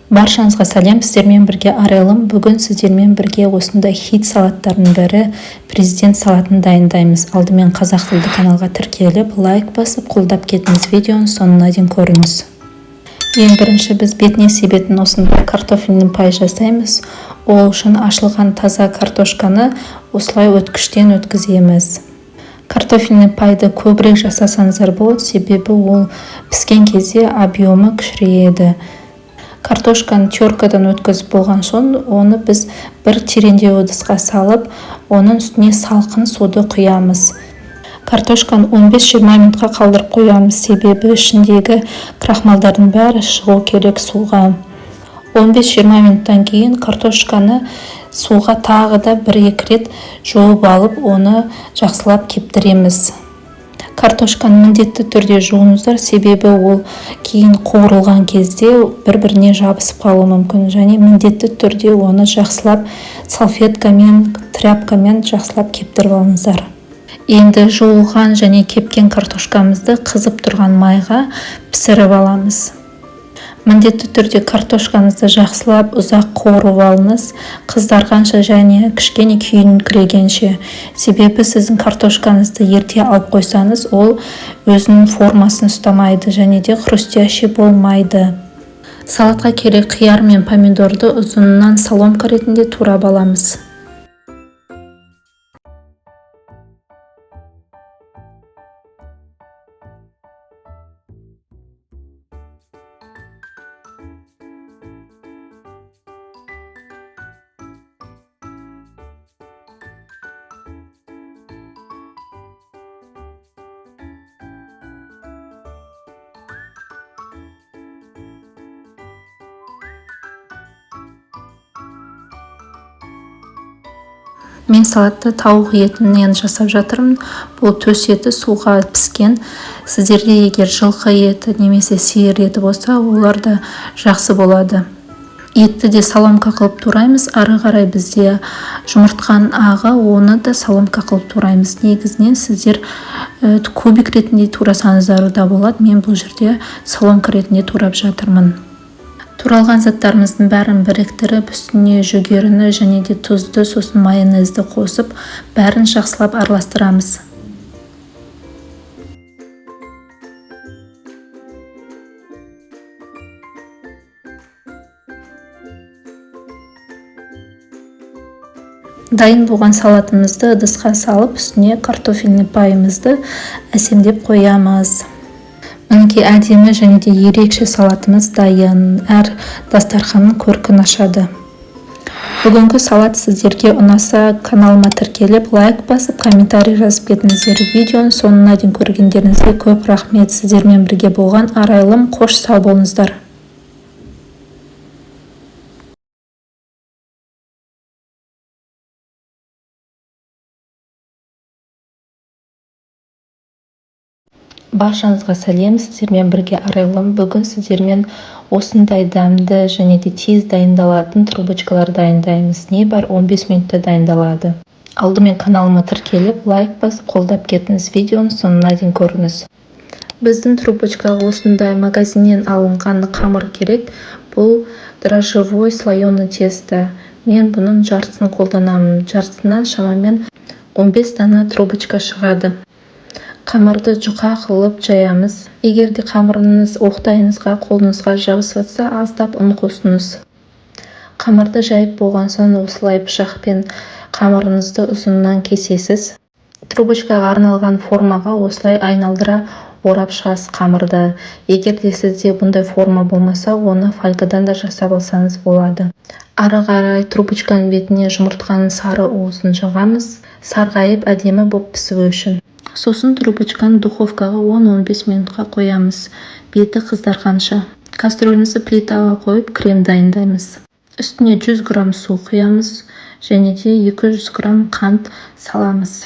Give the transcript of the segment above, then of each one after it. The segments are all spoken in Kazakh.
Баршаңызға сәлем, сіздермен бірге Арайлым. Бүгін сіздермен бірге осындай хит салаттардың бірі президент салатын дайындаймыз. Алдымен қазақ тілді каналға тіркеліп, лайк басып, қолдап кетіңіз. Видеоны соңына дейін көріңіз. Ең бірінші біз бетіне себетін осындай картофельный пай жасаймыз. Ол үшін ашылған таза картошканы осылай өткіштен өткіземіз. Картофельный пайды көбірек жасасаңыздар болады, себебі ол піскен кезде объемы кішірейеді. Картошканы теркадан өткізіп болған соң, оны біз бір тереңдеу ыдысқа салып, оның үстіне салқын суды құямыз. Картошканы 15-20 минутқа қалдырып қоямыз, себебі ішіндегі крахмалдардың бәрі шығу керек суға. 15-20 минуттан кейін картошканы суға тағы да 1-2 рет жуып алып, оны жақсылап кептіреміз. Картошканы міндетті түрде жуыңыздар, себебі ол кейін қуырылған кезде бір-біріне жабысып қалуы мүмкін, және міндетті түрде оны жақсылап салфеткамен, тряпкамен жақсылап кептіріп алыңыздар. Енді жуылған және кепкен картошкамызды қызып тұрған майға пісіріп аламыз. Міндетті түрде картошкаңызды жақсылап ұзақ қуырып алыңыз, қыздарғанша және кішкене күйіңкірегенше. Себебі сіздің картошкаңызды ерте алып қойсаңыз, ол өзінің формасын ұстамайды және де хрустящий болмайды. Салатқа керек қияр мен помидорды ұзынынан соломка ретінде турап аламыз. Мен салатты тауық етінен жасап жатырмын. Бұл төс еті суға піскен. Сіздерде егер жылқы еті немесе сиыр еті болса, олар да жақсы болады. Етті де соломка қылып тураймыз. Ары қарай бізде жұмыртқан ағы, оны да соломка қылып тураймыз. Негізінен сіздер кубик ретінде турасаңыздар да болады. Мен бұл жерде соломка ретінде турап жатырмын. Туралған заттарымыздың бәрін біріктіріп, үстіне жүгеріні және де тұзды, сосын майонезді қосып, бәрін жақсылап араластырамыз. Дайын болған салатымызды ыдысқа салып, үстіне картофельный пайымызды әсемдеп қоямыз. Мінекей әдемі және де ерекше салатымыз дайын. Әр дастарханның көркін ашады. Бүгінгі салат сіздерге ұнаса, каналыма тіркеліп, лайк басып, комментарий жазып кетіңіздер. Видеоны соңына дейін көргендеріңізге көп рахмет. Сіздермен бірге болған Арайлым. Қош сау болыңыздар. Баршаңызға сәлем, сіздермен бірге Арайлым. Бүгін сіздермен осындай дәмді және де тез дайындалатын трубочкалар дайындаймыз. Не бар 15 минутта дайындалады. Алдымен каналыма тіркеліп, лайк басып, қолдап кетіңіз. Видеоны соңына дейін көріңіз. Біздің трубочкаға осындай магазиннен алынған қамыр керек. Бұл дрожжевой слоеный тесто. Мен бұның жартысын қолданамын. Жартысынан шамамен 15 дана трубочка шығады. Қамырды жұқа қылып жаямыз. Егер де қамырыңыз оқтайыңызға, қолыңызға жабысып жатса, аздап ұн қосыңыз. Қамырды жайып болған соң осылай пышақпен қамырыңызды ұзыннан кесесіз. Трубочкаға арналған формаға осылай айналдыра орап шығасыз қамырды. Егер де сізде бұндай форма болмаса, оны фольгадан да жасап алсаңыз болады. Ары қарай трубочканың бетіне жұмыртқаның сары уысын жағамыз. Сарғайып әдемі болып пісуі үшін. Сосын трубочканы духовкаға 10-15 минутқа қоямыз. Беті қыздарғанша. Кастрөлімізді плитаға қойып, крем дайындаймыз. Үстіне 100 грамм су құямыз, және де 200 грамм қант саламыз.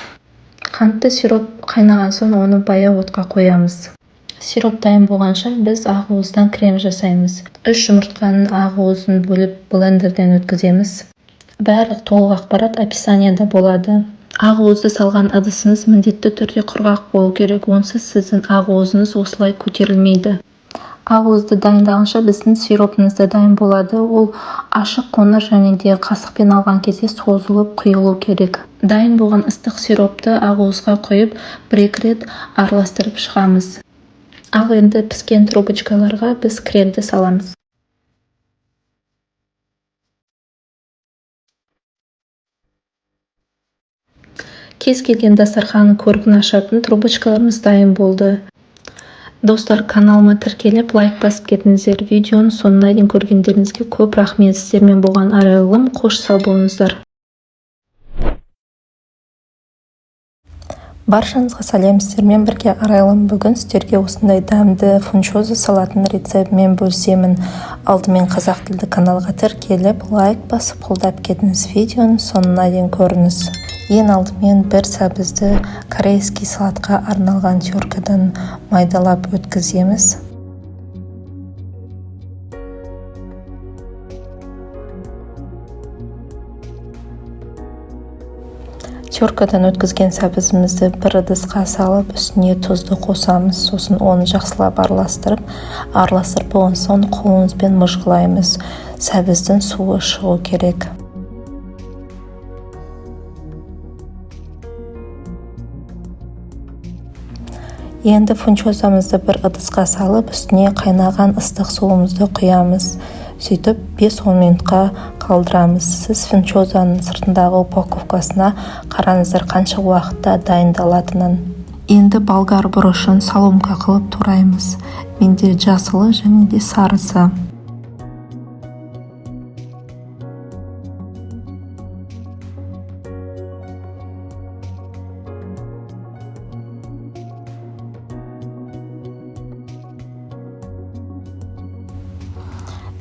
Қантты сироп қайнаған соң оны баяу отқа қоямыз. Сироп дайын болғанша біз ақуыздан крем жасаймыз. 3 жұмыртқаның ақуызын бөліп блендерден өткіземіз. Бәрі толық ақпарат описанияда болады. Ақуызды салған ыдысыңыз міндетті түрде құрғақ болу керек. Онсыз сіздің ақуызыңыз осылай көтерілмейді. Ақ дайындағанша біздің сиропымыз да дайын болады. Ол ашық қоңыр және де қасықпен алған кезде созылып құйылу керек. Дайын болған ыстық сиропты ақ құйып, бір-екі рет араластырып шығамыз. Ал енді піскен трубочкаларға біз кремді саламыз. Кез келген дастарханның көркін ашатын трубочкаларымыз дайын болды. Достар, каналыма тіркеліп, лайк басып кетіңіздер. Видеоны соңына дейін көргендеріңізге көп рахмет. Сіздермен болған арайлым, қош сау болыңыздар. Баршаңызға сәлем, сіздермен бірге арайлым. Бүгін сіздерге осындай дәмді фунчоза салатын рецептімен бөлісемін. Алдымен қазақ тілді каналға тіркеліп, лайк басып қолдап кетіңіз. Видеоны соңына дейін көріңіз. Ең алдымен бір сәбізді корейский салатқа арналған теркадан майдалап өткіземіз. Теркадан өткізген сәбізімізді бір ыдысқа салып, үстіне тұзды қосамыз. Сосын оны жақсылап араластырып болған соң қолымызбен мыжғылаймыз. Сәбіздің суы шығу керек. Енді фунчозамызды бір ыдысқа салып, үстіне қайнаған ыстық суымызды құямыз. Сөйтіп 5-10 минутқа қалдырамыз. Сіз фунчозаның сыртындағы упаковкасына қараңыздар қанша уақытта дайындалатынын. Енді болгар бұрышын соломка қылып тураймыз. Менде жасылы және де сарысы.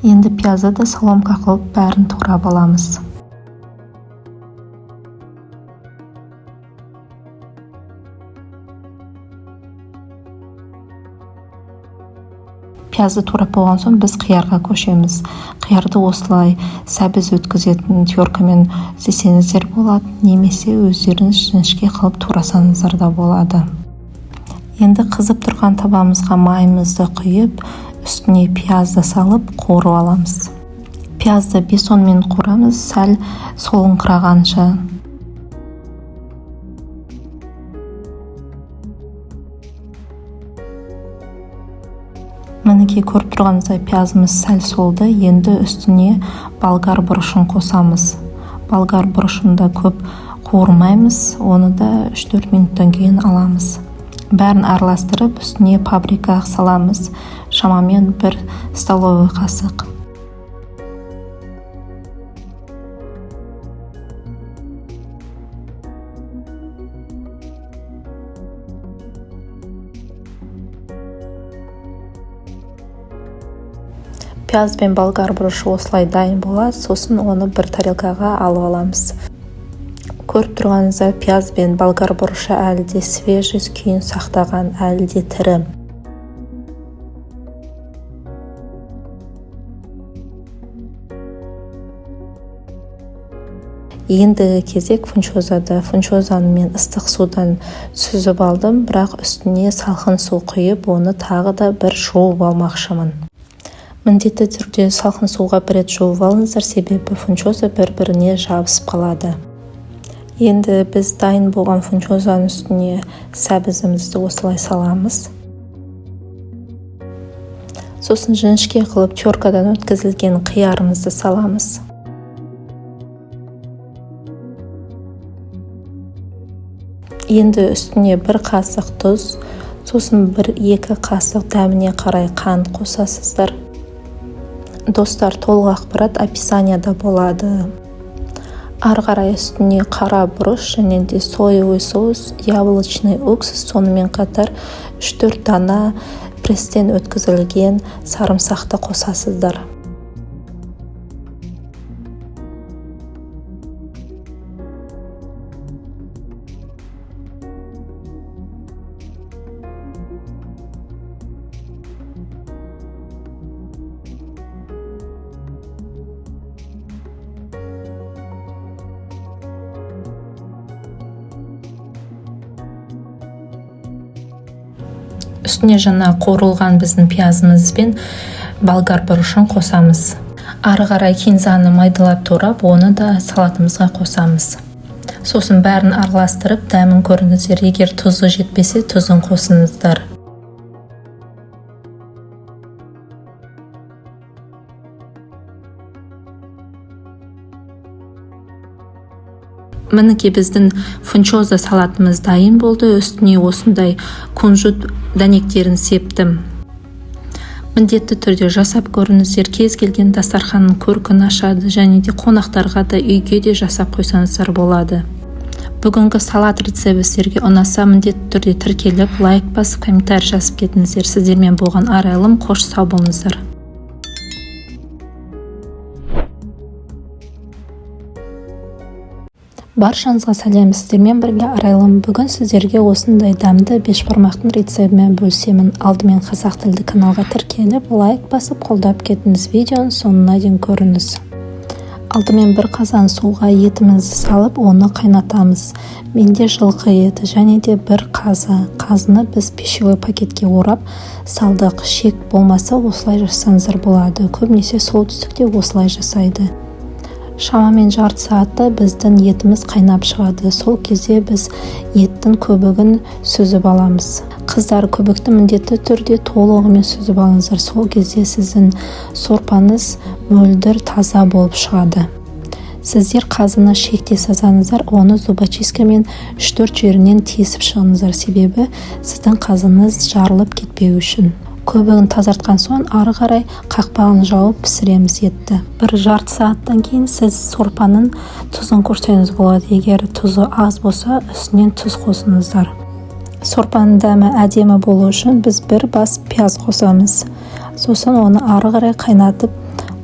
Енді пиязды да соломка қылып бәрін турап аламыз. Пиязды турап болған соң біз қиярға көшеміз. Қиярды осылай сәбіз өткізетін теркамен істесеңіздер болады, немесе өздеріңіз жіңішке қылып турасаңыздар да болады. Енді қызып тұрған табамызға майымызды құйып, үстіне пиязды салып қуырып аламыз. Пиязды 5-10 минут қуырамыз, сәл солыңқырағанша. Мінекей көріп тұрғаныңыздай пиязымыз сәл солды. Енді үстіне болгар бұрышын қосамыз. Болгар бұрышында көп қуырмаймыз, оны да 3-4 минуттан кейін аламыз. Бәрін араластырып, үстіне паприка саламыз, шамамен 1 столовый қасық. Пияз бен болгар бұрышы осылай дайын болады, сосын оны бір тарелкаға алып аламыз. Көріп тұрғаныңызда пияз бен болгар бұрышы әлі де свежий күйін сақтаған, әлі де тірі. Ендігі кезек фунчозада. Фунчозаны мен ыстық судан сүзіп алдым, бірақ үстіне салқын су құйып, оны тағы да бір жуып алмақшымын. Міндетті түрде салқын суға бір рет жуып алыңыздар, себебі фунчоза бір-біріне жабысып қалады. Енді біз дайын болған фунчозаның үстіне сәбізімізді осылай саламыз. Сосын жіңішке қылып теркадан өткізілген қиярымызды саламыз. Енді үстіне 1 қасық тұз, сосын 1-2 қасық дәміне қарай қант қосасыздар. Достар, толық ақпарат описанияда болады. Ары қарай үстіне қара бұрыш және де соевый соус, яблочный уксус, сонымен қатар 3-4 дана пресстен өткізілген сарымсақты қосасыздар. Үстіне жаңа қуырылған біздің пиязымыз бен болгар бұрышын қосамыз. Ары қарай кинзаны майдалап турап, оны да салатымызға қосамыз. Сосын бәрін араластырып, дәмін көріңіздер. Егер тұзы жетпесе, тұзын қосыңыздар. Мінекей біздің фунчоза салатымыз дайын болды. Үстіне осындай кунжут дәнектерін септім. Міндетті түрде жасап көріңіздер. Кез келген дастарханның көркін ашады, және де қонақтарға да үйге де жасап қойсаңыздар болады. Бүгінгі салат рецебі сіздерге ұнаса, міндетті түрде тіркеліп, лайк басып, комментарий жазып кетіңіздер. Сіздермен болған Арайлым, қош сау болыңыздар. Баршаңызға сәлем, сіздермен бірге Арайлым. Бүгін сіздерге осындай дәмді бешбармақтың рецебімен бөлісемін. Алдымен қазақ тілді каналға тіркеліп, лайк басып, қолдап кетіңіз. Видеоның соңына дейін көріңіз. Алдымен бір қазан суға етімізді салып, оны қайнатамыз. Менде жылқы еті және де бір қазы. Қазыны біз пищевой пакетке орап салдық. Шек болмаса осылай жасаңыздар болады. Көбінесе солтүстікте осылай жасайды. Шамамен жарты сағатта біздің етіміз қайнап шығады. Сол кезде біз еттің көбігін сүзіп аламыз. Қыздар, көбікті міндетті түрде толығымен сүзіп алыңыздар. Сол кезде сіздің сорпаңыз мөлдір таза болып шығады. Сіздер қазыны шекте сазаңыздар, оны зубочисткамен 3-4 жерінен тесіп шығыңыздар. Себебі сіздің қазыныз жарылып кетпеу үшін. Көбігін тазартқан соң ары қарай қақпағын жауып пісіреміз етті. Бір жарты сағаттан кейін сіз сорпаның тұзын көрсеңіз болады. Егер тұзы аз болса, үстінен тұз қосыңыздар. Сорпаның дәмі әдемі болу үшін біз бір бас пияз қосамыз. Сосын оны ары қарай қайнатып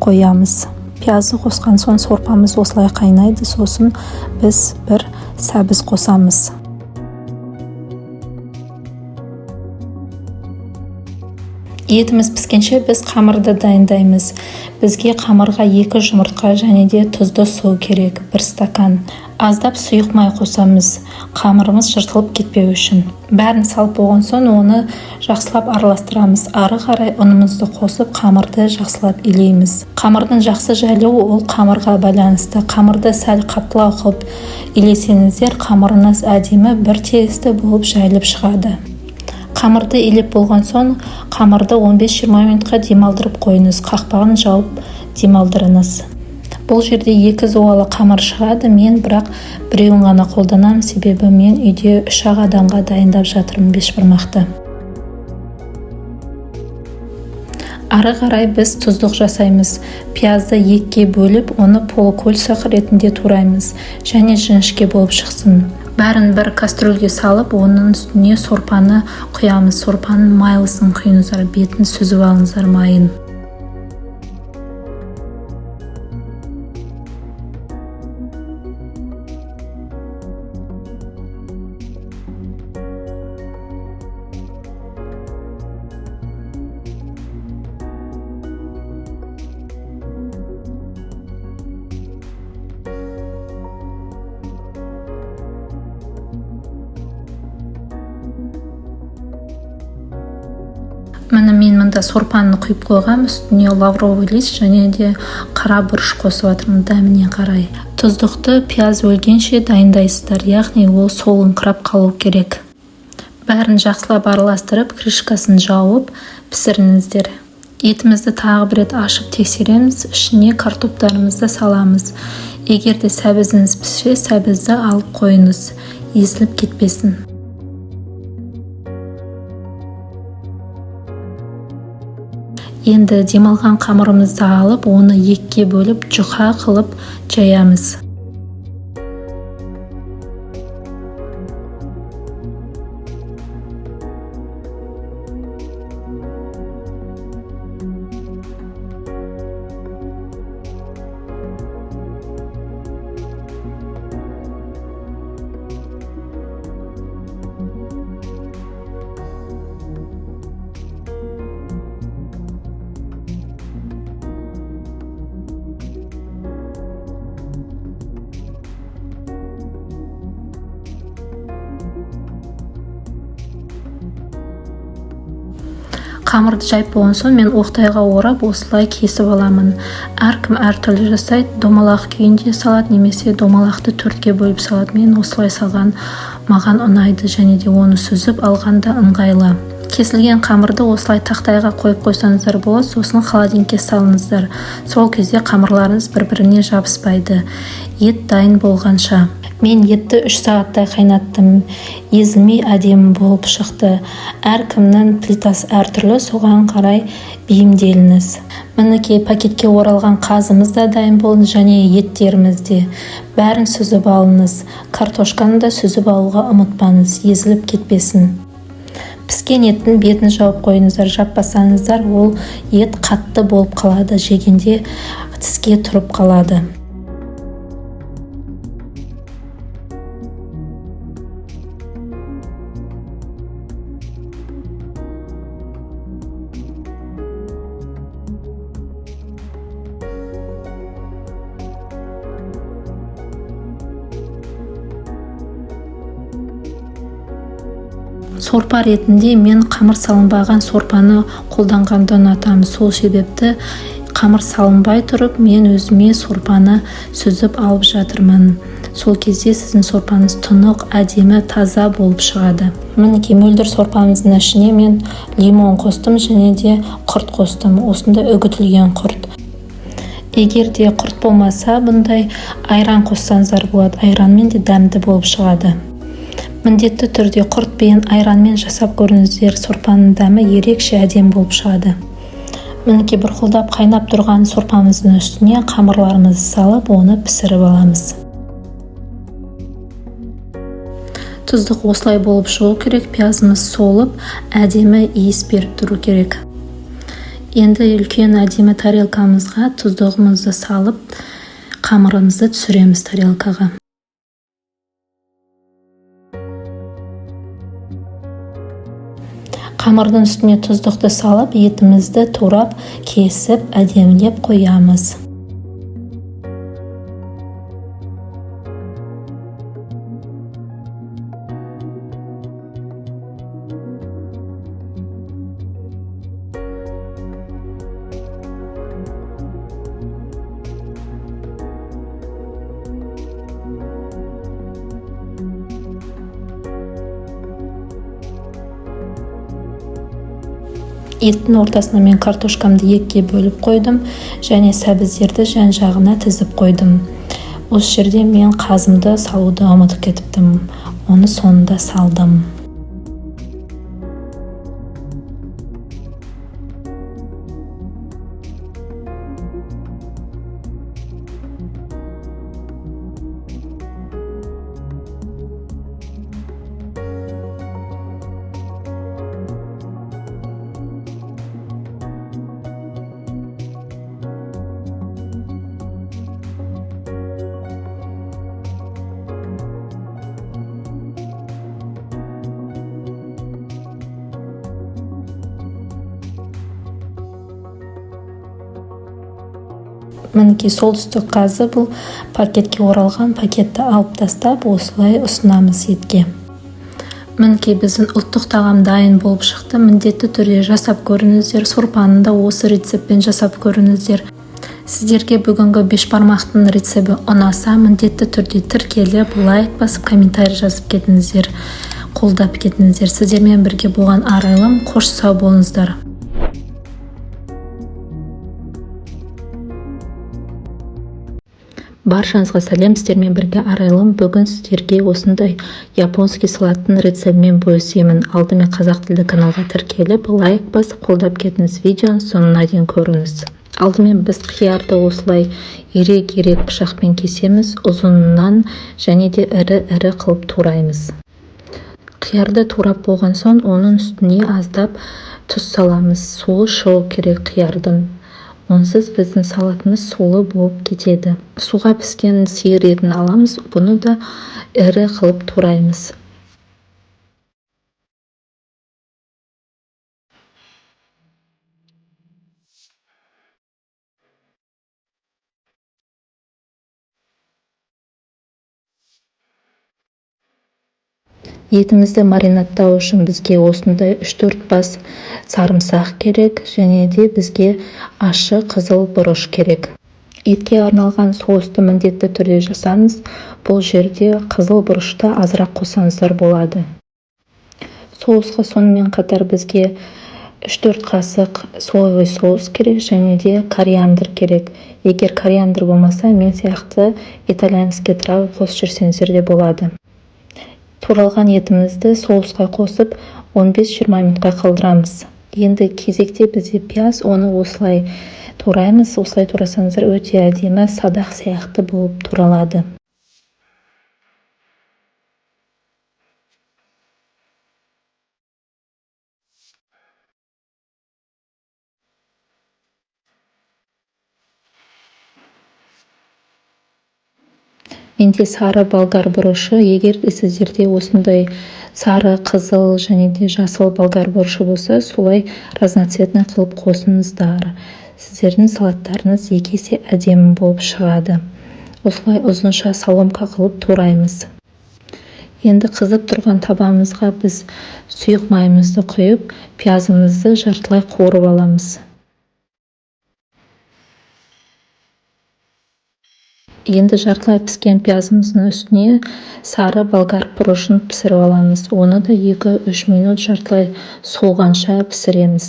қоямыз. Пиязды қосқан соң сорпамыз осылай қайнайды. Сосын біз бір сәбіз қосамыз. Етіміз піскенше біз қамырды дайындаймыз. Бізге қамырға 2 жұмыртқа және де тұзды су керек, 1 стакан. Аздап сұйық май қосамыз, қамырымыз жыртылып кетпеу үшін. Бәрін салып болған соң оны жақсылап араластырамыз. Ары қарай ұнымызды қосып, қамырды жақсылап илейміз. Қамырдың жақсы жайылуы ол қамырға байланысты. Қамырды сәл қаттылау қылып илесеңіздер, қамырыңыз әдемі бір тегісті болып жайылып шығады. Қамырды илеп болған соң, қамырды 15-20 минутқа демалдырып қойыңыз. Қақпағын жауып демалдырыңыз. Бұл жерде 2 зуалы қамыр шығады. Мен бірақ біреуін ғана қолданамын, себебі мен үйде 3 адамға дайындап жатырмын бешбармақты. Ары қарай біз тұздық жасаймыз. Пиязды 2-ге бөліп, оны полукольца ретінде тураймыз, және жіңішке болып шықсын. Бәрін бір кастрөлге салып, оның үстіне сорпаны құямыз. Сорпаның майлысын құйыңыздар, бетін сүзіп алыңыздар майын. Міне мен мында сорпаны құйып қойғам, үстіне лавровый лист және де қара бұрыш қосып жатырмын дәміне қарай. Тұздықты пияз өлгенше дайындайсыздар, яғни ол солыңқырап қалу керек. Бәрін жақсылап араластырып, крышкасын жауып пісіріңіздер. Етімізді тағы бір рет ашып тексереміз, ішіне картоптарымызды саламыз. Егер де сәбізіңіз піссе, сәбізді алып қойыңыз, езіліп кетпесін. Енді демалған қамырымызды алып, оны 2-ге бөліп, жұқа қылып жаямыз. Қамырды жайып болған соң мен оқтайға орап осылай кесіп аламын. Әркім әртүрлі жасайды, домалақ күйінде салады немесе домалақты төртке бөліп салады. Мен осылай салған маған ұнайды және де оны сүзіп алғанда ыңғайлы. Кесілген қамырды осылай тақтайға қойып қойсаңыздар болады, сосын холодильникке салыңыздар. Сол кезде қамырларыңыз бір-біріне жабыспайды. Ет дайын болғанша. Мен етті 3 сағаттай қайнаттым. Езілмей әдемі болып шықты. Әркімнің плитасы әртүрлі, соған қарай бейімделіңіз. Мінекей пакетке оралған қазымыз да дайын болды және еттеріміз де. Бәрін сүзіп алыңыз. Картошканы да сүзіп алуға ұмытпаңыз, езіліп кетпесін. Піскен еттің бетін жауып қойыңыздар. Жаппасаңыздар, ол ет қатты болып қалады, жегенде тіске тұрып қалады. Сорпа ретінде мен қамыр салынбаған сорпаны қолданғанды ұнатамын. Сол себепті қамыр салынбай тұрып, мен өзіме сорпаны сүзіп алып жатырмын. Сол кезде сіздің сорпаңыз тұнық, әдемі, таза болып шығады. Мінекей мөлдір сорпамыздың ішіне мен лимон қостым және де құрт қостым. Осында үгітілген құрт. Егер де құрт болмаса, бұндай айран қоссаңыздар болады. Айранмен де дәмді болып шығады. Міндетті түрде құртпен, айранмен жасап көріңіздер, сорпаның дәмі ерекше әдем болып шығады. Мінекей бұрқылдап қайнап тұрған сорпамыздың үстіне қамырларымызды салып, оны пісіріп аламыз. Тұздық осылай болып шығу керек, пиязымыз солып, әдемі иіс беріп тұру керек. Енді үлкен әдемі тарелкамызға тұздығымызды салып, қамырымызды түсіреміз тарелкаға. Қамырдың үстіне тұздықты салып, етімізді турап, кесіп, әдемілеп қоямыз. Еттің ортасына мен картошкамды екіге бөліп қойдым және сәбіздерді жан-жағына тізіп қойдым. Осы жерде мен қазымды салуды ұмытып кетіптім. Оны соңында салдым. Мінекей солтүстік қазы бұл пакетке оралған, пакетті алып тастап, осылай ұсынамыз етке. Мінекей біздің ұлттық тағам дайын болып шықты. Міндетті түрде жасап көріңіздер. Сорпаны да осы рецептпен жасап көріңіздер. Сіздерге бүгінгі бешбармақтың рецебі ұнаса, міндетті түрде тіркеліп, лайк басып, комментарий жазып кетіңіздер, қолдап кетіңіздер. Сіздермен бірге болған Арайлым, қош сау болыңыздар. Баршаңызға сәлем, сіздермен бірге Арайлым. Бүгін сіздерге осындай японский салаттың рецебімен бөлісемін. Алдымен қазақ тілді каналға тіркеліп, лайк басып, қолдап кетіңіз. Видеоны соңына дейін көріңіз. Алдымен біз қиярды осылай ирек-ирек пышақпен кесеміз, ұзынынан және де ірі-ірі қылып тураймыз. Қиярды турап болған соң, оның үстіне аздап тұз саламыз. Суы шығу керек қиярдың. Онсыз біздің салатымыз сулы болып кетеді. Суға піскен сиыр етін аламыз, бұны да ірі қылып тураймыз. Етімізді маринадтау үшін бізге осындай 3-4 бас сарымсақ керек, және де бізге ащы қызыл бұрыш керек. Етке арналған соусты міндетті түрде жасаңыз. Бұл жерде қызыл бұрышты азырақ қосаңыздар болады. Соусқа сонымен қатар бізге 3-4 қасық соевый соус керек, және де кориандр керек. Егер кориандр болмаса, мен сияқты итальянский травы қосып жүрсеңіздер де болады. Туралған етімізді соусқа қосып 15-20 минутқа қалдырамыз. Енді кезекте бізде пияз, оны осылай тураймыз. Осылай турасаңыздар өте әдемі садақ сияқты болып туралады. Менде сары болгар бұрышы. Егер де сіздерде осындай сары, қызыл және де жасыл болгар бұрышы болса, солай разноцветный қылып қосыңыздар. Сіздердің салаттарыңыз екі есе әдемі болып шығады. Осылай ұзынша соломка қылып тураймыз. Енді қызып тұрған табамызға біз сұйық майымызды құйып, пиязымызды жартылай қуырып аламыз. Енді жартылай піскен пиязымыздың үстіне сары болгар бұрышын пісіріп аламыз. Оны да 2-3 минут жартылай солғанша пісіреміз.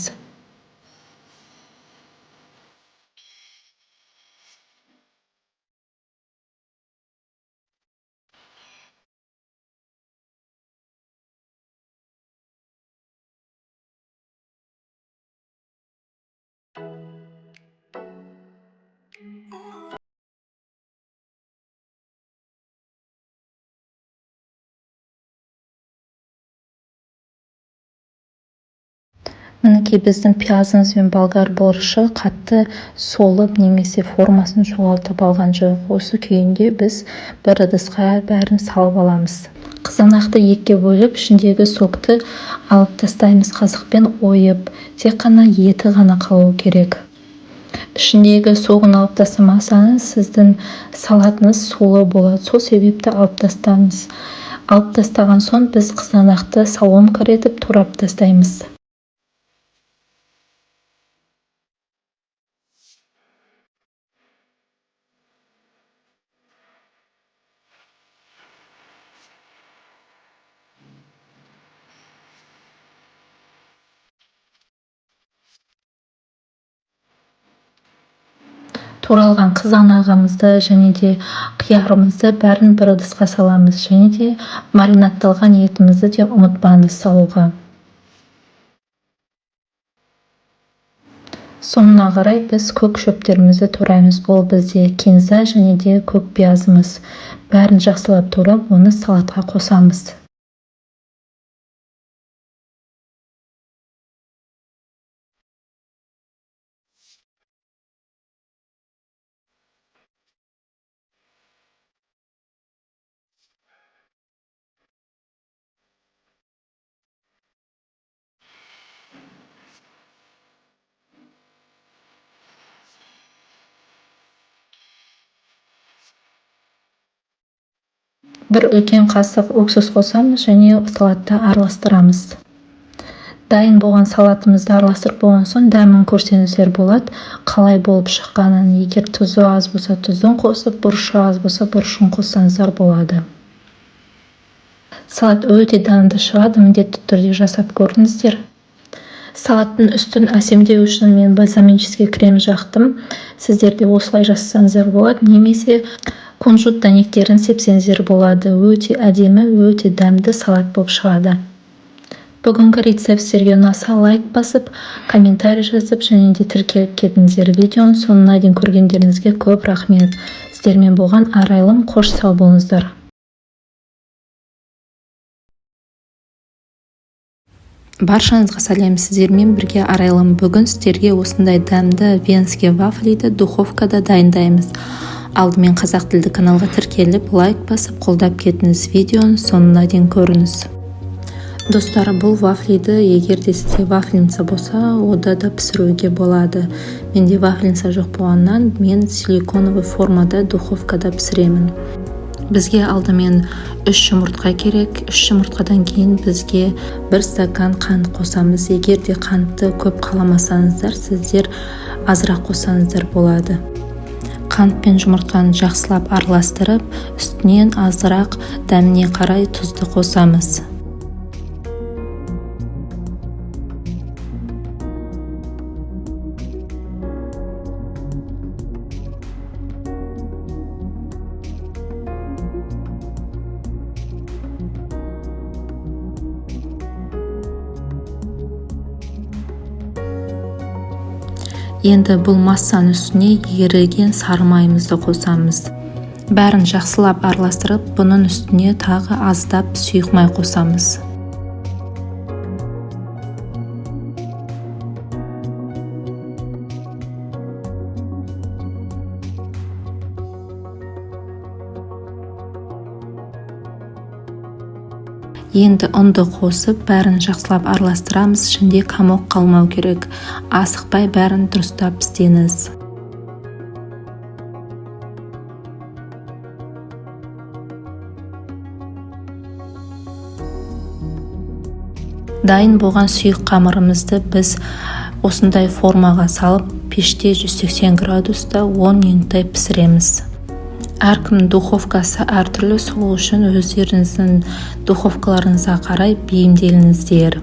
Мінекей біздің пиязымыз бен болгар бұрышы қатты солып немесе формасын жоғалтып алған жоқ. Осы күйінде біз бір ыдысқа бәрін салып аламыз. Қызанақты екіге бөліп, ішіндегі сокты алып тастаймыз қасықпен ойып. Тек қана еті ғана қалу керек. Ішіндегі соғын алып тастамасаңыз, сіздің салатыңыз сулы болады. Сол себепті алып тастаңыз. Алып тастаған соң біз қызанақты соломка етіп турап тастаймыз. Туралған қызанағымызды және де қиярымызды бәрін бір ыдысқа саламыз. Және де маринадталған етімізді де ұмытпаңыз салуға. Соңына қарай біз көк шөптерімізді тураймыз. Ол бізде кинза және де көк пиязымыз. Бәрін жақсылап турап, оны салатқа қосамыз. Бір үлкен қасық уксус қосамыз және салатты араластырамыз. Дайын болған салатымызды араластырып болған соң дәмін көрсеңіздер болады, қалай болып шыққанын. Егер тұзы аз болса, тұзын қосып, бұрышы аз болса, бұрышын қоссаңыздар болады. Салат өте дәмді шығады, міндетті түрде жасап көріңіздер. Салаттың үстін әсемдеу үшін мен бальзамический крем жақтым. Сіздер де осылай жасасаңыздар болады, немесе кунжут дәнектерін сепсеңіздер болады. Өте әдемі, өте дәмді салат болып шығады. Бүгінгі рецепт сіздерге ұнаса, лайк басып, комментарий жазып, және де тіркеліп кетіңіздер. Видеоның соңына дейін көргендеріңізге көп рахмет. Сіздермен болған Арайлым, қош сау болыңыздар. Баршаңызға сәлем, сіздермен бірге Арайлым. Бүгін сіздерге осындай дәмді венский вафлиді духовкада дайындаймыз. Алдымен қазақ тілді каналға тіркеліп, лайк басып, қолдап кетіңіз. Видеоның соңына дейін көріңіз. Достар, бұл вафлиді егер де сізде вафлинца болса, ода да пісіруге болады. Менде вафлинца жоқ болғаннан, мен силиконовый формада духовкада пісіремін. Бізге алдымен 3 жұмыртқа керек. 3 жұмыртқадан кейін бізге 1 стакан қант қосамыз. Егер де қантты көп қаламасаңыздар, сіздер азырақ қосаңыздар болады. Қант пен жұмыртқаны жақсылап араластырып, үстінен азырақ дәміне қарай тұзды қосамыз. Енді бұл массаның үстіне еріген сары майымызды қосамыз. Бәрін жақсылап араластырып, бұның үстіне тағы аздап сұйық май қосамыз. Енді ұнды қосып, бәрін жақсылап араластырамыз. Ішінде қамақ қалмау керек. Асықпай бәрін дұрыстап істеңіз. Дайын болған сұйық қамырымызды біз осындай формаға салып, пеште 180 градуста 10 минуттай пісіреміз. Әркімнің духовкасы әртүрлі, сол үшін өздеріңіздің духовкаларыңызға қарай бейімделіңіздер.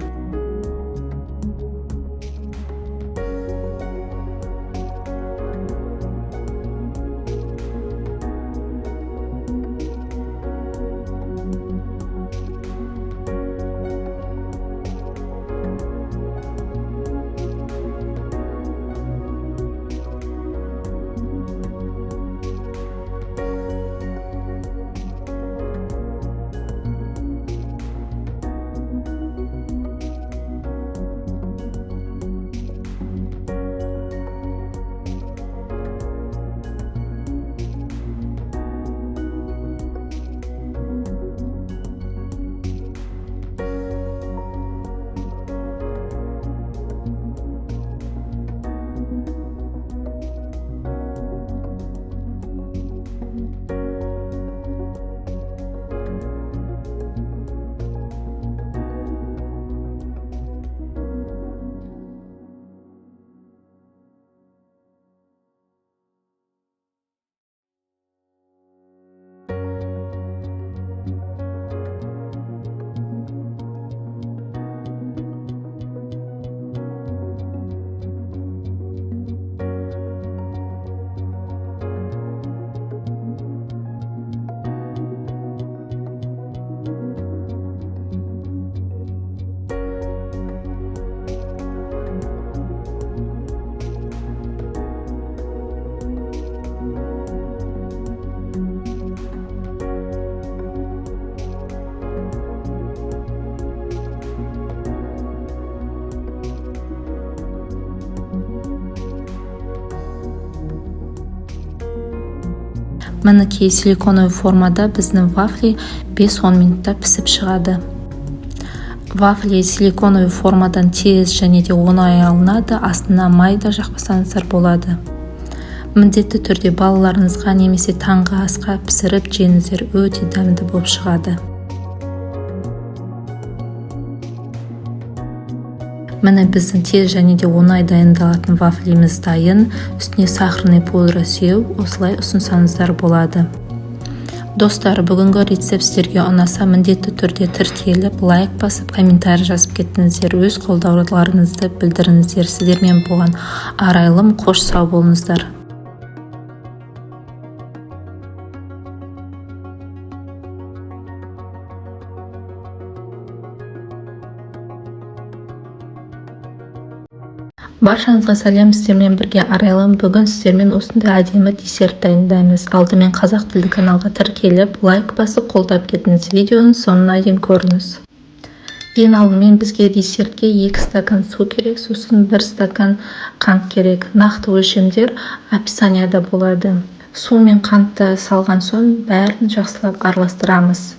Мінекей силиконовый формада біздің вафли 5-10 минутта пісіп шығады. Вафли силиконовый формадан тез және де оңай алынады, астына май да жақпасаңыздар болады. Міндетті түрде балаларыңызға немесе таңғы асқа пісіріп жеңіздер, өте дәмді болып шығады. Міне біздің тез және де оңай дайындалатын вафлиміз дайын. Үстіне сахарный пудра сеуіп, осылай ұсынсаңыздар болады. Достар, бүгінгі рецепт сіздерге ұнаса, міндетті түрде тіркеліп, лайк басып, комментарий жазып кеттіңіздер. Өз қолдауларыңызды білдіріңіздер. Сіздермен болған Арайлым, қош сау болыңыздар. Баршаңызға сәлем, сіздермен бірге Арайлым. Бүгін сіздермен осындай әдемі десерт дайындаймыз. Алдымен қазақ тілді каналға тіркеліп, лайк басып қолдап кетіңіз. Видеоның соңына дейін көріңіз. Ең алдымен бізге десертке 2 стакан су керек, сосын 1 стакан қант керек. Нақты өлшемдер описанияда болады. Су мен қантты салған соң бәрін жақсылап араластырамыз.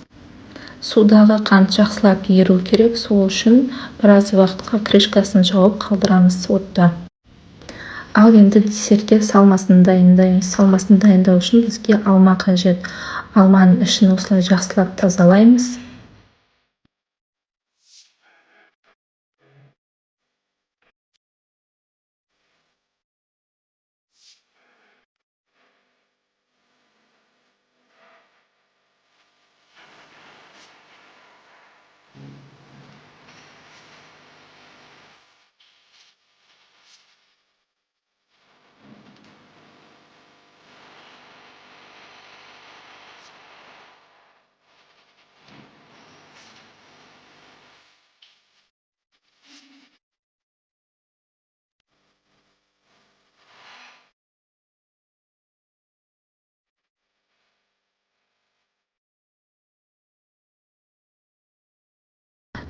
Судағы қант жақсылап еру керек, сол үшін біраз уақытқа крышкасын жауып қалдырамыз отта. Ал енді десертке салмасын дайындаймыз. Салмасын дайындау үшін бізге алма қажет. Алманың ішін осылай жақсылап тазалаймыз.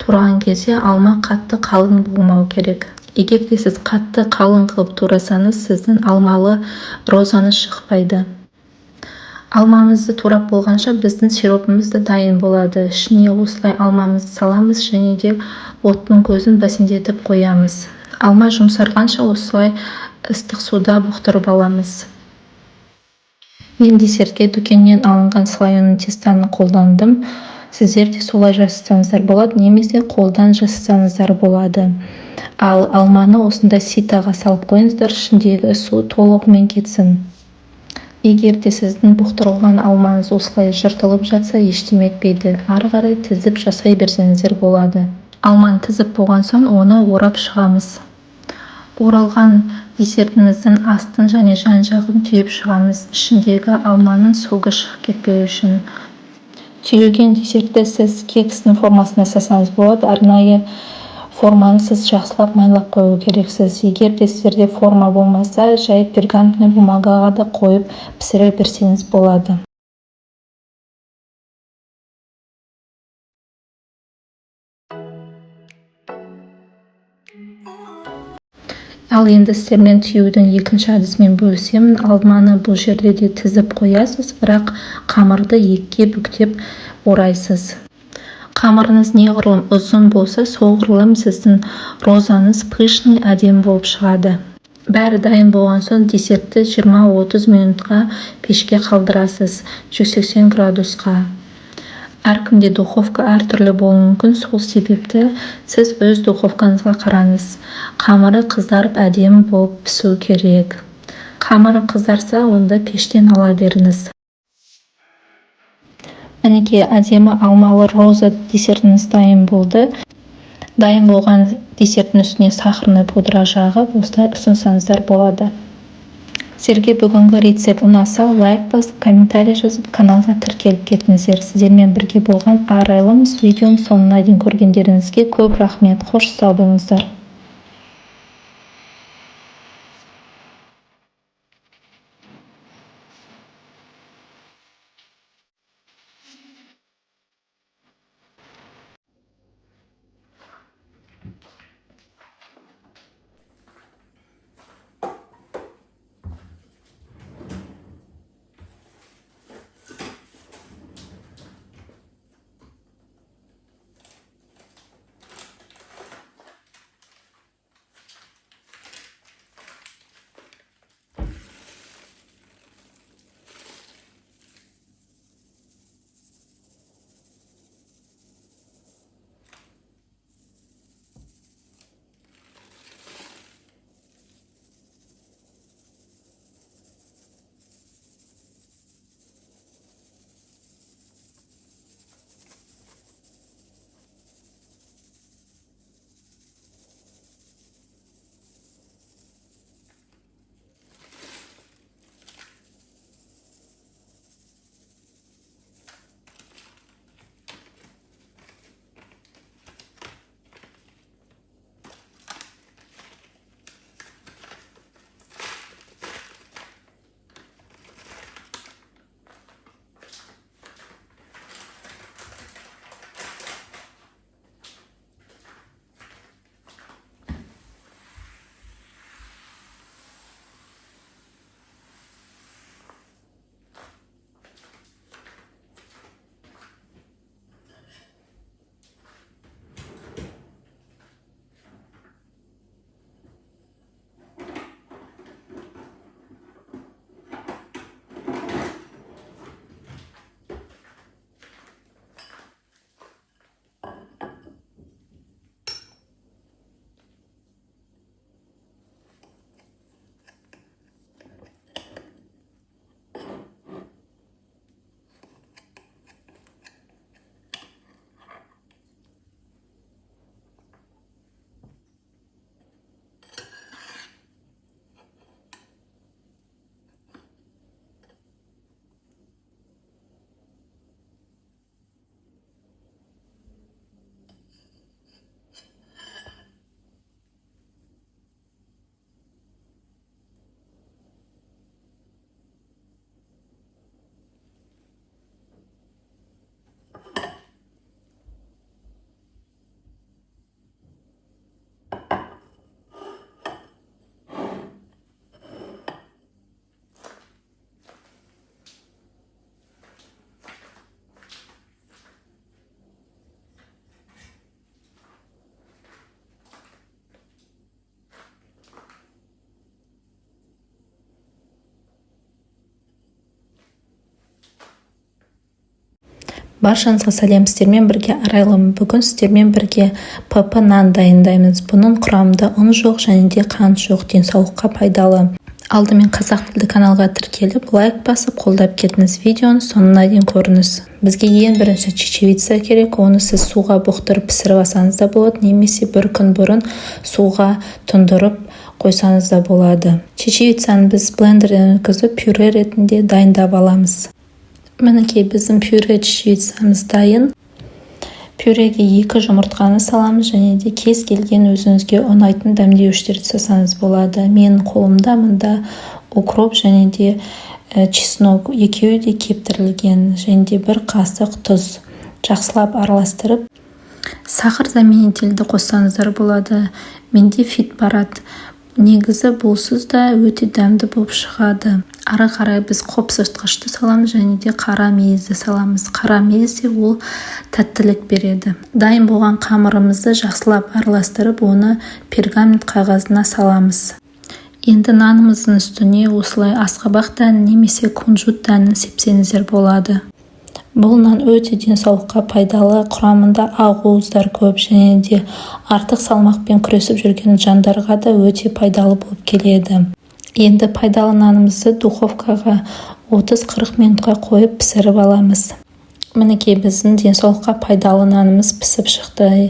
Тураған кезде алма қатты қалың болмау керек. Егер де сіз қатты қалың қылып турасаңыз, сіздің алмалы розаңыз шықпайды. Алмамызды турап болғанша біздің сиропымыз да дайын болады. Ішіне осылай алмамызды саламыз және де оттың көзін бәсеңдетіп қоямыз. Алма жұмсарғанша осылай ыстық суда бұқтырып аламыз. Мен десертке дүкеннен алынған слайымның тестаны қолдандым. Сіздер де солай жасасаңыздар болады, немесе қолдан жасасаңыздар болады. Ал алманы осында ситаға салып қойыңыздар, ішіндегі су толығымен кетсін. Егер де сіздің бұқтырылған алмаңыз осылай жыртылып жатса, ештеме етпейді. Ары қарай тізіп жасай берсеңіздер болады. Алманы тізіп болған соң оны орап шығамыз. Оралған десертіміздің астын және жан жағын түйіп шығамыз, ішіндегі алманың суы шығып кетпеу үшін. Түйілген десертті сіз кекстің формасына жасасаңыз болады. Арнайы форманы сіз жақсылап майлап қою керексіз. Егер де сіздерде форма болмаса, жай пергаментный бумагаға да қойып пісіре берсеңіз болады. Ал енді сіздермен түюдің екінші әдісімен бөлісемін. Алманы бұл жерде де тізіп қоясыз, бірақ қамырды екіге бүктеп орайсыз. Қамырыңыз неғұрлым ұзын болса, соғұрлым сіздің розаңыз пышный, әдемі болып шығады. Бәрі дайын болған соң десертті 20-30 минутқа пешке қалдырасыз, 180 градусқа. Әркімде духовка әртүрлі болуы мүмкін, сол себепті сіз өз духовкаңызға қараңыз. Қамыры қызарып әдемі болып пісу керек. Қамыры қызарса, онда пештен ала беріңіз. Мінекей әдемі алмалы роза десертіңіз дайын болды. Дайын болған десерттің үстіне сахарный пудра жағып, осылай ұсынсаңыздар болады. Сіздерге бүгінгі рецепт ұнаса, лайк басып, комментарий жазып, каналға тіркеліп кетіңіздер. Сіздермен бірге болған арайлымыз. Видеоның соңына дейін көргендеріңізге көп рахмет. Қош сау болыңыздар. Баршаңызға сәлем, сіздермен бірге Арайлым. Бүгін сіздермен бірге ПП нан дайындаймыз. Бұның құрамында ұн жоқ және де қант жоқ, денсаулыққа пайдалы. Алдымен қазақ тілді каналға тіркеліп, лайк басып, қолдап кетіңіз. Видеоны соңына дейін көріңіз. Бізге ең бірінші чечевица керек. Оны сіз суға бұқтырып пісіріп алсаңыз да болады, немесе бір күн бұрын суға тұндырып қойсаңыз да болады. Чечевицаны біз блендерден өткізіп пюре ретінде дайындап аламыз. Мінекей біздің пюре чечевицамыз дайын. Пюреге 2 жұмыртқаны саламыз және де кез келген өзіңізге ұнайтын дәмдеуіштерді салсаңыз болады. Менің қолымда мында укроп және де чеснок екеуі де кептірілген және де 1 қасық тұз. Жақсылап араластырып, сахар заменителді қоссаңыздар болады. Менде фит барады. Негізі бұлсыз да өте дәмді болып шығады. Ары қарай біз қопсытқышты саламыз және де қара мейізді саламыз. Қара мейізде ол тәттілік береді. Дайын болған қамырымызды жақсылап араластырып, оны пергамент қағазына саламыз. Енді нанымыздың үстіне осылай асқабақ дәнін немесе кунжут дәнін сепсеңіздер болады. Бұл нан өте денсаулыққа пайдалы, құрамында ақуыздар көп және де артық салмақпен күресіп жүрген жандарға да өте пайдалы болып келеді. Енді пайдалы нанымызды духовкаға 30-40 минутқа қойып пісіріп аламыз. Мінекей біздің денсаулыққа пайдалы нанымыз пісіп шықты.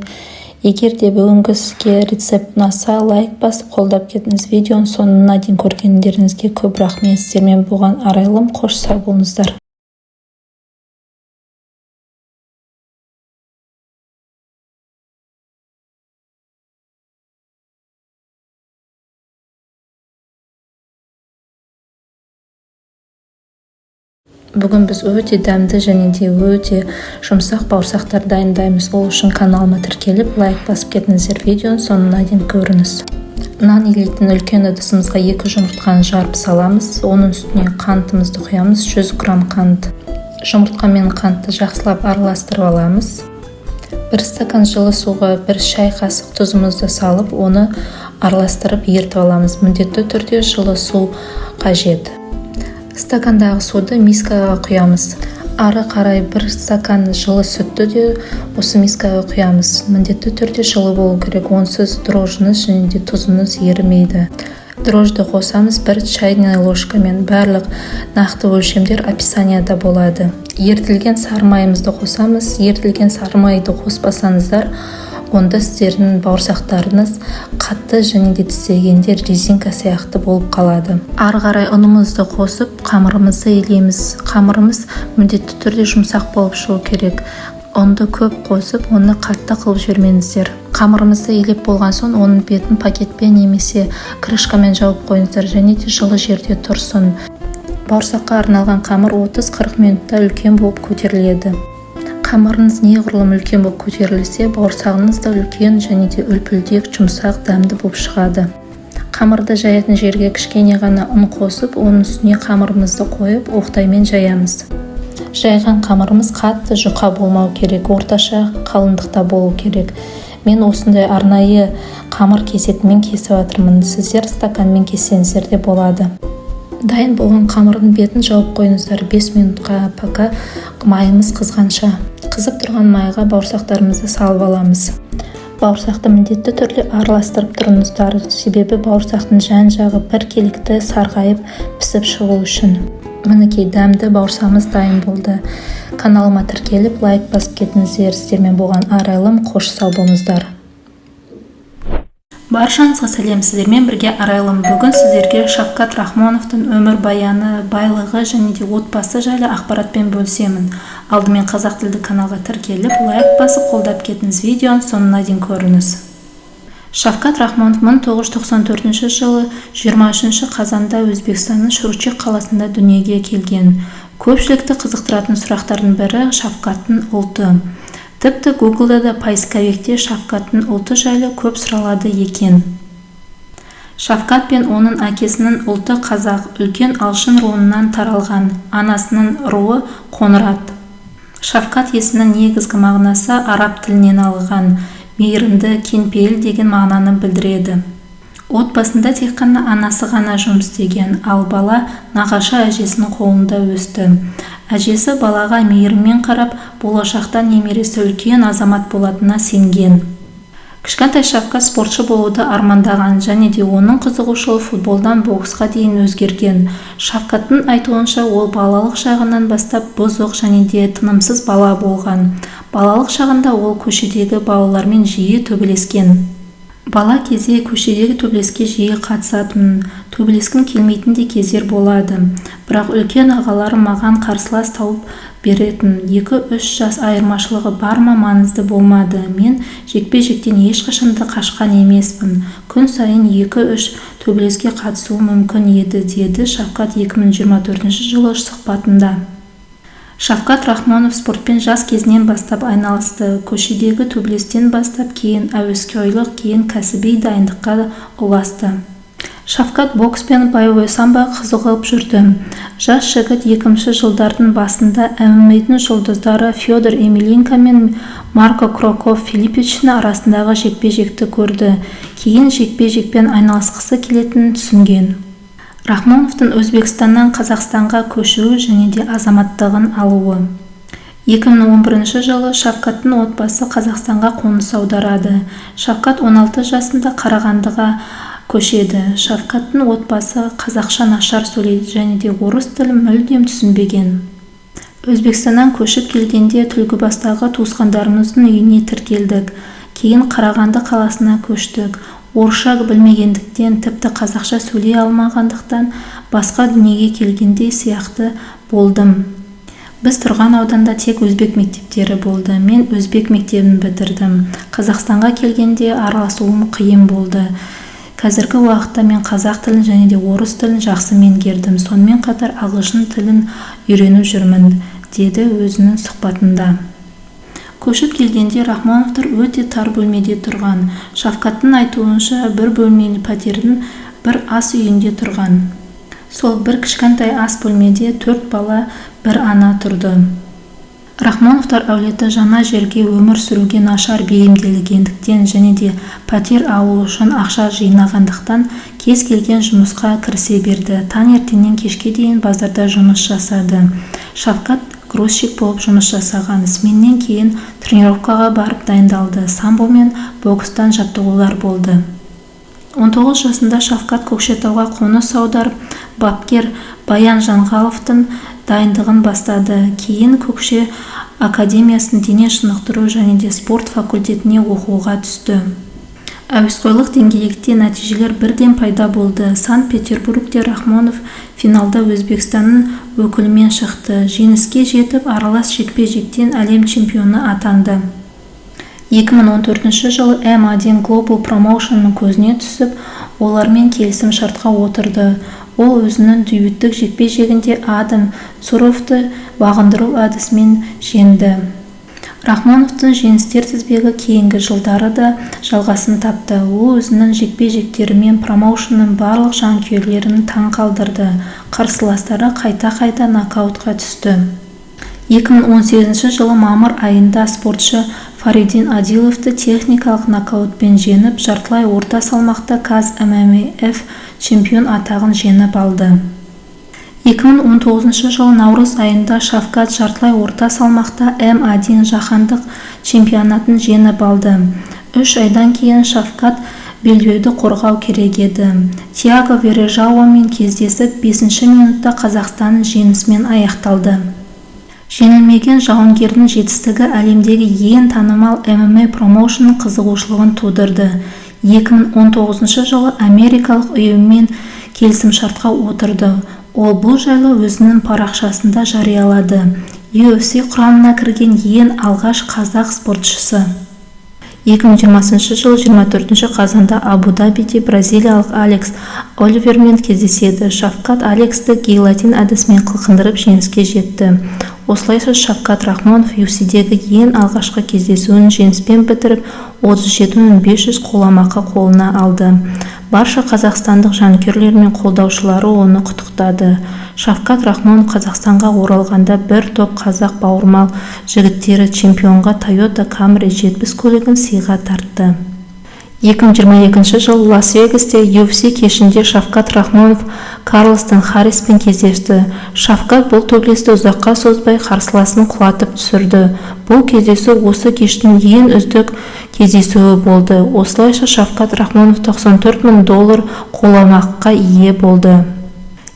Егер де бүгінгі сізге рецепт ұнаса, лайк басып, қолдап кетіңіз. Видеоның соңына дейін көргендеріңізге көп рахмет. Сіздермен болған Арайлым, қош сау болыңыздар. Бүгін біз өте дәмді және де өте жұмсақ бауырсақтар дайындаймыз. Ол үшін каналыма тіркеліп, лайк басып кетіңіздер. Видеоның соңына дейін көріңіз. Нан илейтін үлкен ыдысымызға 2 жұмыртқаны жарып саламыз. Оның үстіне қантымызды құямыз, 100 грамм қант. Жұмыртқа мен қантты жақсылап араластырып аламыз. 1 стакан жылы суға 1 шай қасық тұзымызды салып, оны араластырып ертіп аламыз. Міндетті түрде жылы су қажет. Стакандағы суды мискаға құямыз. Ары қарай 1 стакан жылы сүтті де осы мискаға құямыз. Міндетті түрде жылы болу керек. Онсыз дрожжыңыз және де тұзыңыз ерімейді. Дрожжды қосамыз 1 чайная ложкамен. Барлық нақты өлшемдер описанияда болады. Ертілген сары майымызды қосамыз. Ертілген сары майды қоспасаңыздар, онда сіздердің бауырсақтарыңыз қатты және де тістегенде резинка сияқты болып қалады. Ары қарай ұнымызды қосып, қамырымызды илейміз. Қамырымыз міндетті түрде жұмсақ болып шығу керек. Ұнды көп қосып, оны қатты қылып жібермеңіздер. Қамырымызды илеп болған соң, оның бетін пакетпен немесе крышкамен жауып қойыңыздар және де жылы жерде тұрсын. Бауырсаққа арналған қамыр 30-40 минутта үлкен болып көтеріледі. Қамырыңыз неғұрлым үлкен болып көтерілсе, бауырсағыңыз да үлкен және де үлпілдек, жұмсақ, дәмді болып шығады. Қамырды жаятын жерге кішкене ғана ұн қосып, оның үстіне қамырымызды қойып, оқтаймен жаямыз. Жайған қамырымыз қатты жұқа болмау керек, орташа қалыңдықта болу керек. Мен осындай арнайы қамыр кесетімен кесіп жатырмын. Сіздер стаканмен кессеңіздер де болады. Дайын болған қамырдың бетін жауып қойыңыздар 5 минутқа, пока майымыз қызғанша. Қызып тұрған майға бауырсақтарымызды салып аламыз. Бауырсақты міндетті түрде араластырып тұрыңыздар, себебі бауырсақтың жан-жағы біркелікті сарғайып пісіп шығу үшін. Мінекей дәмді бауырсағымыз дайын болды. Каналыма тіркеліп, лайк басып кетіңіздер. Сіздермен болған Арайлым, қош сау болыңыздар. Баршаңызға сәлем, сіздермен бірге Арайлым. Бүгін сіздерге Шавкат Рахмоновтың өмірбаяны, байлығы және де отбасы жайлы ақпаратпен бөлісемін. Алдымен қазақ тілді каналға тіркеліп, лайк басып, қолдап кетіңіз. Видеоның соңына дейін көріңіз. Шавкат Рахмонов 1994 жылы 23 қазанда Өзбекстанның Шурчик қаласында дүниеге келген. Көпшілікті қызықтыратын сұрақтардың бірі Шавкаттың ұлты. Тіпті Google-да да поисковикте Шавкаттың ұлты жайлы көп сұралады екен. Шавкат пен оның әкесінің ұлты қазақ, үлкен алшын руынан таралған, анасының руы Қоңырат. Шавкат есімінің негізгі мағынасы араб тілінен алынған, мейірімді, кеңпейіл деген мағынаны білдіреді. Отбасында тек қана анасы ғана жұмыс істеген, ал бала нағашы әжесінің қолында өсті. Әжесі балаға мейіріммен қарап, болашақта немересі үлкен азамат болатынына сенген. Кішкентай Шавкат спортшы болуды армандаған, және де оның қызығушылығы футболдан боксқа дейін өзгерген. Шавкаттың айтуынша, ол балалық шағынан бастап бұзық және де тынымсыз бала болған. Балалық шағында ол көшедегі балалармен жиі төбелескен. Бала кезде көшедегі төбелеске жиі қатысатынмын. Төбелескім келмейтін де кездер болады. Бірақ үлкен ағаларым маған қарсылас тауып беретін. 2-3 жас айырмашылығы бар ма, маңызды болмады. Мен жекпе-жектен ешқашанда қашқан емеспін. Күн сайын 2-3 төбелеске қатысуы мүмкін еді, деді Шавкат 2024 жылы сұхбатында. Шавкат Рахмонов спортпен жас кезінен бастап айналысты. Көшедегі төбелестен бастап, кейін әуесқойлық, кейін кәсіби дайындыққа ұласты. Шавкат бокспен боевой самбо қызығып жүрді. Жас жігіт 2000 жылдардың басында MMA-дің жұлдыздары Федор Емельяненко мен Марко Кроков Филиппичтің арасындағы жекпе-жекті көрді. Кейін жекпе-жекпен айналысқысы келетінін түсінген. Рахмоновтың Өзбекстаннан Қазақстанға көшуі және де азаматтығын алуы. 2011 жылы Шавкаттың отбасы Қазақстанға қоныс аударады. Шавкат 16 жасында Қарағандыға көшеді. Шавкаттың отбасы қазақша нашар сөйлейді және де орыс тілін мүлдем түсінбеген. Өзбекстаннан көшіп келгенде Түлкібастағы туысқандарымыздың үйіне тіркелдік. Кейін Қарағанды қаласына көштік. Орысша білмегендіктен, тіпті қазақша сөйлей алмағандықтан басқа дүниеге келгендей сияқты болдым. Біз тұрған ауданда тек өзбек мектептері болды. Мен өзбек мектебін бітірдім. Қазақстанға келгенде араласуым қиын болды. Қазіргі уақытта мен қазақ тілін және де орыс тілін жақсы меңгердім. Сонымен қатар ағылшын тілін үйреніп жүрмін, деді өзінің сұхбатында. Көшіп келгенде Рахмоновтар өте тар бөлмеде тұрған. Шавкаттың айтуынша, бір бөлмелі пәтердің бір ас үйінде тұрған. Сол бір кішкентай ас бөлмеде 4 бала, бір ана тұрды. Рахмоновтар әулеті жаңа жерге өмір сүруге нашар бейімделгендіктен және де пәтер алу үшін ақша жинағандықтан кез келген жұмысқа кірісе берді. Таңертеңнен кешке дейін базарда жұмыс жасады. Шавкат грузчик болып жұмыс жасаған. Сменнен кейін тренировкаға барып дайындалды. Самбо мен бокстан жаттығулар болды. 19 жасында Шавкат Көкшетауға қоныс аударып, бапкер Баян Жанғаловтың дайындығын бастады. Кейін Көкше академиясын дене шынықтыру және де спорт факультетіне оқуға түсті. Әуесқойлық деңгейлікте нәтижелер бірден пайда болды. Санкт-Петербургте Рахмонов финалда Өзбекстанның өкілімен шықты. Жеңіске жетіп, аралас жекпе-жектен әлем чемпионы атанды. 2014 жылы М1 Global Promotion'ның көзіне түсіп, олармен келісім шартқа отырды. Ол өзінің дебюттік жекпе-жегінде Адам Суровты бағындыру әдісімен жеңді. Рахмоновтың жеңістер тізбегі кейінгі жылдары да жалғасын тапты. Ол өзінің жекпе-жектерімен промоушеннің барлық жанкүйерлерін таң қалдырды. Қарсыластары қайта-қайта нокаутқа түсті. 2018 жылы мамыр айында спортшы Фаридин Адиловты техникалық нокаутпен жеңіп, жартылай орта салмақта КАЗ-ММАФ чемпион атағын жеңіп алды. 2019 жылы наурыз айында Шавкат жартылай орта салмақта М1 жаһандық чемпионатын жеңіп алды. 3 айдан кейін Шавкат белбеуді қорғау керек еді. Тиаго Вережауамен кездесіп, 5 минутта Қазақстанның жеңісімен аяқталды. Жеңілмеген жауынгердің жетістігі әлемдегі ең танымал ММА промоушенның қызығушылығын тудырды. 2019 жылы америкалық ұйыммен келісімшартқа отырды. Ол бұл жайлы өзінің парақшасында жариялады. UFC құрамына кірген ең алғаш қазақ спортшысы. 2020 жылы 24 қазанда Абу-Дабиде бразилиялық Алекс Оливермен кездеседі. Шавкат Алексті гильотин әдісімен қылқындырып жеңіске жетті. Осылайша Шавкат Рахмонов UFC-дегі ең алғашқы кездесуін жеңіспен бітіріп, 37.500 қоламақы қолына алды. Барша қазақстандық жанкүйерлер мен қолдаушылары оны құттықтады. Шавкат Рахмонов Қазақстанға оралғанда бір топ қазақ бауырмал жігіттері чемпионға Toyota Camry 70 көлігін сыйға тартты. 2022 жыл Лас-Вегасте UFC кешінде Шавкат Рахмонов Карлстон Харриспен кездесті. Шавкат бұл төбелесті ұзаққа созбай қарсыласын құлатып түсірді. Бұл кездесу осы кештің ең үздік кездесуі болды. Осылайша Шавкат Рахмонов $94,000 қоламаққа ие болды.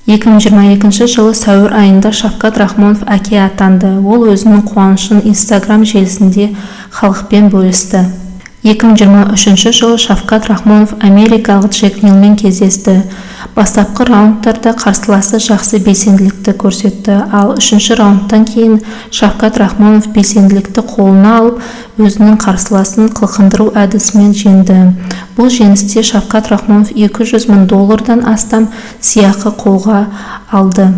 2022 жылы сәуір айында Шавкат Рахмонов әке атанды. Ол өзінің қуанышын Instagram желісінде халықпен бөлісті. 2023 жылы Шавкат Рахмонов америкалық Джек Нилмен кездесті. Бастапқы раундтарда қарсыласы жақсы белсенділікті көрсетті, ал үшінші раундтан кейін Шавкат Рахмонов белсенділікті қолына алып, өзінің қарсыласын қылқындыру әдісімен жеңді. Бұл жеңісте Шавкат Рахмонов $200,000 астам сыйақы қолға алды.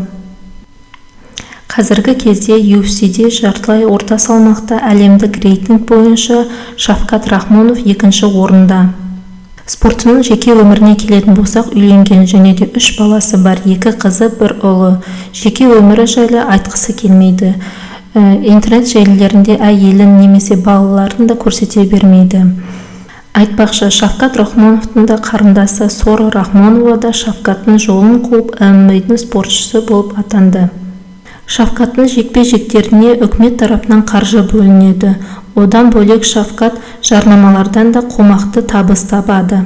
Қазіргі кезде UFC-де жартылай орта салмақта әлемдік рейтинг бойынша Шавкат Рахмонов екінші орында. Спортшының жеке өміріне келетін болсақ, үйленген және де 3 баласы бар, 2 қызы, 1 ұлы. Жеке өмірі жайлы айтқысы келмейді. Интернет желілерінде әйелін немесе балаларын да көрсете бермейді. Айтпақшы, Шавкат Рахмоновтың да қарындасы Сора Рахмонова да Шавкаттың жолын қуып ММА-дің спортшысы болып атанды. Шавкаттың жекпе-жектеріне үкімет тарапынан қаржы бөлінеді. Одан бөлек Шавкат жарнамалардан да қомақты табыс табады.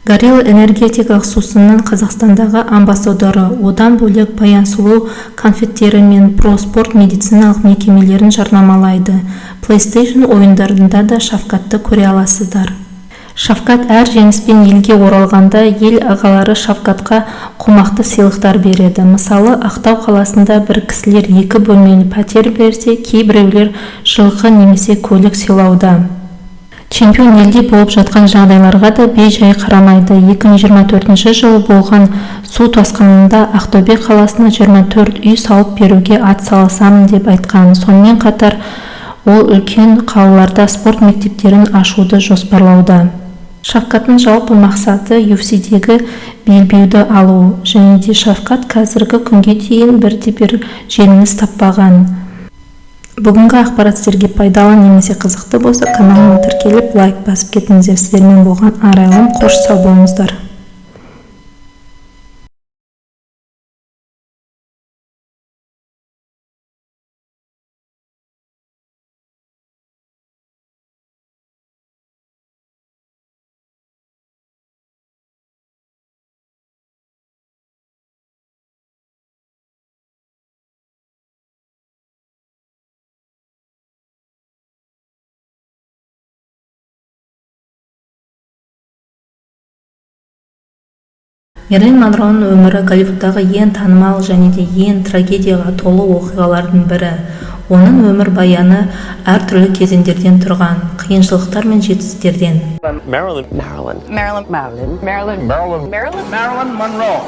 Горилла энергетикалық сусынның Қазақстандағы амбассадоры. Одан бөлек Баян Сұлу конфеттері мен проспорт медициналық мекемелерін жарнамалайды. PlayStation ойындарында да Шавкатты көре аласыздар. Шавкат әр жеңіспен елге оралғанда ел ағалары Шавкатқа қомақты сыйлықтар береді. Мысалы, Ақтау қаласында бір кісілер 2 бөлмелі пәтер берсе, кейбіреулер жылқы немесе көлік сыйлауда. Чемпион елде болып жатқан жағдайларға да бей-жай қарамайды. 2024 жылы болған су тасқынында Ақтөбе қаласына 24 үй салып беруге атсалысамын деп айтқан. Сонымен қатар ол үлкен қалаларда спорт мектептерін ашуды жоспарлауда. Шавкаттың жалпы мақсаты UFC-дегі белбеуді алу, және де Шавкат қазіргі күнге дейін бірде-бір жеңіліс таппаған. Бүгінгі ақпарат сіздерге пайдалы немесе қызықты болса, каналыма тіркеліп, лайк басып кетіңіздер. Сіздермен болған Арайлым, қош сау болыңыздар. Мерлин Монроның өмірі Голливудтағы ең танымал және де ең трагедияға толы оқиғалардың бірі. Оның өмір баяны әртүрлі кезеңдерден тұрған, қиыншылықтар мен жетістіктерден. Marilyn Monroe.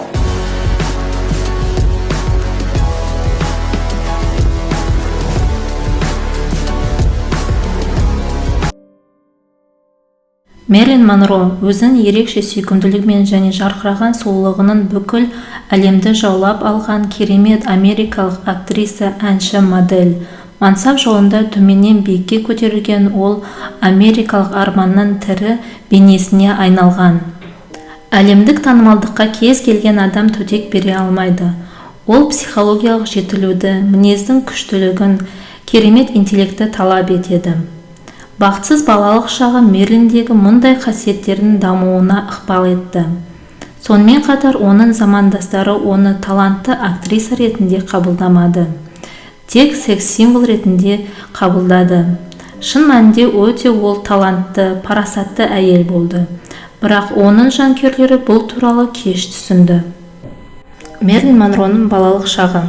Мерлин Монро өзінің ерекше сүйкімділігімен және жарқыраған сұлулығының бүкіл әлемді жаулап алған керемет америкалық актриса, әнші, модель. Мансап жолында төменнен биікке көтерілген ол америкалық арманның тірі бейнесіне айналған. Әлемдік танымалдыққа кез келген адам төтек бере алмайды. Ол психологиялық жетілуді, мінездің күштілігін, керемет интеллекті талап етеді. Бақытсыз балалық шағы Мерлиндегі мұндай қасиеттердің дамуына ықпал етті. Сонымен қатар оның замандастары оны талантты актриса ретінде қабылдамады. Тек секс-символ ретінде қабылдады. Шын мәнінде өте ол талантты, парасатты әйел болды. Бірақ оның жанкүйерлері бұл туралы кеш түсінді. Мерлин Монроның балалық шағы.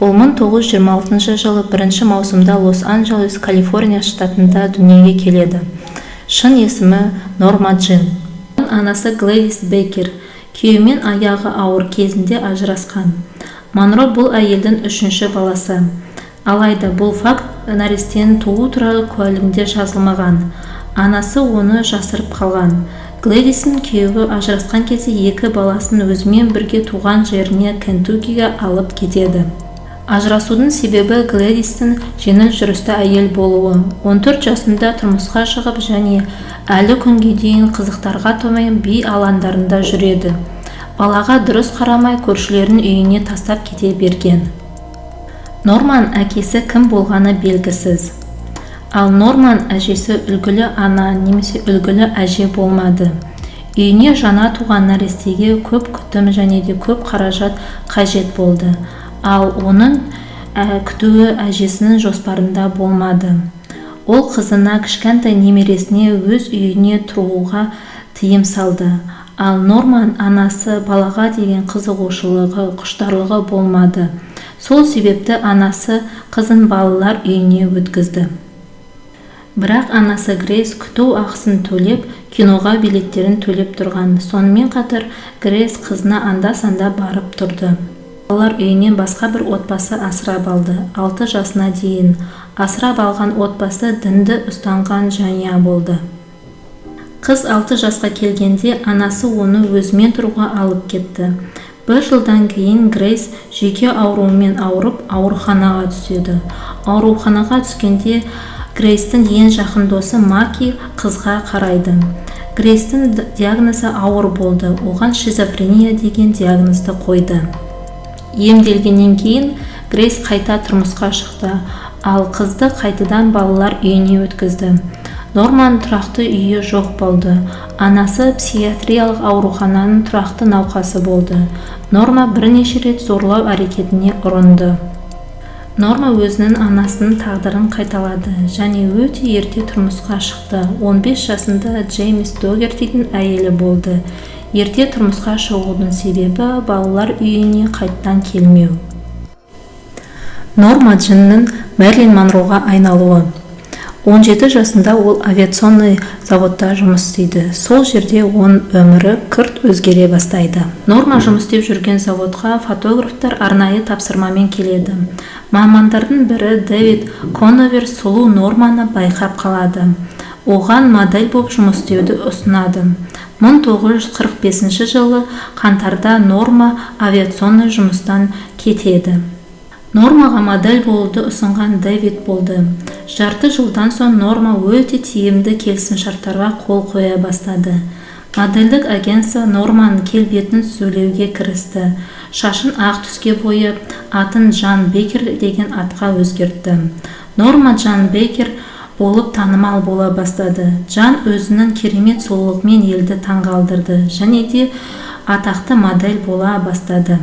Ол 1926 жылы 1 маусымда Лос-Анджелес, Калифорния штатында дүниеге келеді. Шын есімі Норма Джин. Анасы Глэдис Бейкер. Күйеуімен аяғы ауыр кезінде ажырасқан. Монро бұл әйелдің 3-ші баласы. Алайда бұл факт нәрестенің туу туралы куәлігінде жазылмаған. Анасы оны жасырып қалған. Глэдистің күйеуі ажырасқан кезде 2 баласын өзімен бірге туған жеріне Кентуккиге алып кетеді. Ажырасудың себебі Глэдистің жеңіл жүрісті әйел болуы. 14 жасында тұрмысқа шығып және әлі күнге дейін қызықтарға томай би алаңдарында жүреді. Балаға дұрыс қарамай көршілердің үйіне тастап кете берген. Норман әкесі кім болғаны белгісіз. Ал Норман әжесі үлгілі ана немесе үлгілі әже болмады. Үйіне жаңа туған нәрестеге көп күтім және де көп қаражат қажет болды. Ал оның күтуі әжесінің жоспарында болмады. Ол қызына кішкентай немересіне өз үйіне тұруға тыйым салды. Ал Норман анасы балаға деген қызығушылығы, құштарлығы болмады. Сол себепті анасы қызын балалар үйіне өткізді. Бірақ анасы Грейс күту ақысын төлеп, киноға билеттерін төлеп тұрған. Сонымен қатар Грейс қызына анда-санда барып тұрды. Балалар үйінен басқа бір отбасы асырап алды. 6 жасына дейін асырап алған отбасы дінді ұстанған жанұя болды. Қыз 6 жасқа келгенде анасы оны өзімен тұруға алып кетті. 1 жылдан кейін Грейс жүйке ауруымен ауырып ауруханаға түседі. Ауруханаға түскенде Грейстің ең жақын досы Маки қызға қарайды. Грейстің диагнозы ауыр болды. Оған шизофрения деген диагнозды қойды. Емделгеннен кейін Грейс қайта тұрмысқа шықты, ал қызды қайтадан балалар үйіне өткізді. Норман тұрақты үйі жоқ болды. Анасы психиатриялық аурухананың тұрақты науқасы болды. Норма бірнеше рет зорлау әрекетіне ұрынды. Норма өзінің анасының тағдырын қайталады және өте ерте тұрмысқа шықты. 15 жасында Джеймс Догертидің әйелі болды. Ерте тұрмысқа шығудың себебі балалар үйіне қайттан келмеу. Норма Джиннің Мерлин Монроға айналуы. 17 жасында ол авиационный заводта жұмыс істейді. Сол жерде оның өмірі күрт өзгере бастайды. Норма жұмыс істеп жүрген заводқа фотографтар арнайы тапсырмамен келеді. Мамандардың бірі Дэвид Коновер сұлу Норманы байқап қалады. Оған модель болып жұмыс істеуді ұсынады. 1945 жылы қаңтарда Норма авиационный жұмыстан кетеді. Нормаға модель болуды ұсынған Дэвид болды. Жарты жылдан соң Норма өте тиімді келісімшарттарға қол қоя бастады. Модельдік агенция Норманың келбетін сөйлеуге кірісті. Шашын ақ түске бояп, атын Джан Бейкер деген атқа өзгертті. Норма Джан Бейкер болып танымал бола бастады. Джан өзінің керемет сұлулығымен елді таңғалдырды және де атақты модель бола бастады.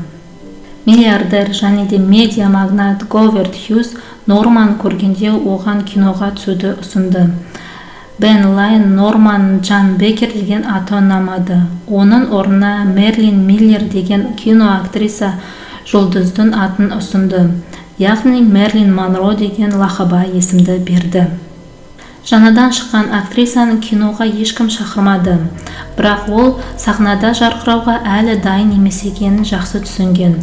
Миллиардер және де медиа магнат Говард Хьюз Норманы көргенде оған киноға түсуді ұсынды. Бен Лайн Норманы Джан Бейкер деген аты ұнамады. Оның орнына Мерлин Миллер деген киноактриса жұлдыздың атын ұсынды. Яғни Мерлин Монро деген лақаба есімді берді. Жаңадан шыққан актрисаны киноға ешкім шақырмады. Бірақ ол сахнада жарқырауға әлі дайын емес екенін жақсы түсінген.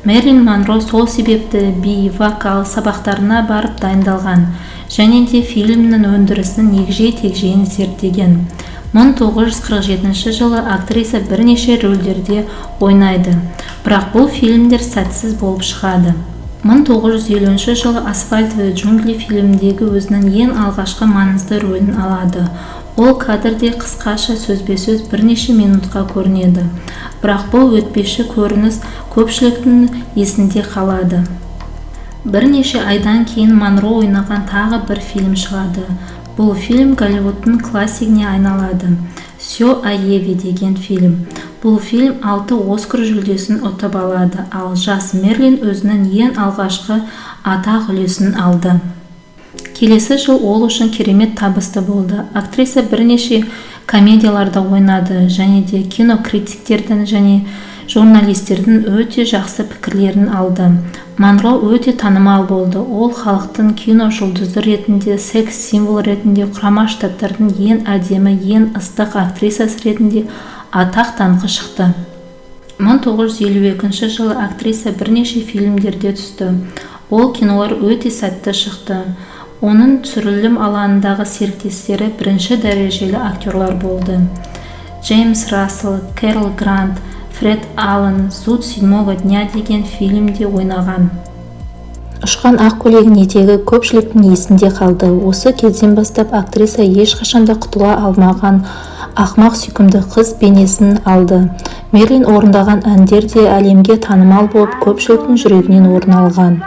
Мерлин Монро сол себепті би, вокал сабақтарына барып дайындалған және де фильмнің өндірісінің егжей-тегжейін зерттеген. 1947 жылы актриса бірнеше рөлдерде ойнайды, бірақ бұл фильмдер сәтсіз болып шығады. 1950 жылы «Асфальтовые джунгли» фильмдегі өзінің ең алғашқы маңызды рөлін алады. Ол кадрде қысқаша сөзбе-сөз бірнеше минутқа көрінеді. Бірақ бұл өтпеші көрініс көпшіліктің есінде қалады. Бірнеше айдан кейін Монро ойнаған тағы бір фильм шығады. Бұл фильм Голливудтың классигіне айналады. «Все о Еве» деген фильм. Бұл фильм 6 Оскар жүлдесін ұтып алады, ал жас Мерлин өзінің ең алғашқы атақ үлесін алды. Келесі жыл ол үшін керемет табысты болды. Актриса бірнеше комедияларда ойнады және де кинокритиктердің және журналистердің өте жақсы пікірлерін алды. Монро өте танымал болды. Ол халықтың кино жұлдызы ретінде, секс символ ретінде, Құрама Штаттардың ең әдемі, ең ыстық актрисасы ретінде атақ даңқы шықты. 1952 жылы актриса бірнеше фильмдерде түсті. Ол кинолар өте сәтті шықты. Оның түсірілім алаңындағы серіктестері бірінші дәрежелі актерлар болды. Джеймс Рассел, Кэрол Грант, Фред Аллен «Суд седьмого дня» деген фильмде ойнаған. Ұшқан ақ көйлегінің етегі көпшіліктің есінде қалды. Осы кезден бастап актриса ешқашанда құтыла алмаған ақмақ сүйкімді қыз бейнесін алды. Мерлин орындаған әндер де әлемге танымал болып, көпшіліктің жүрегінен орын алған.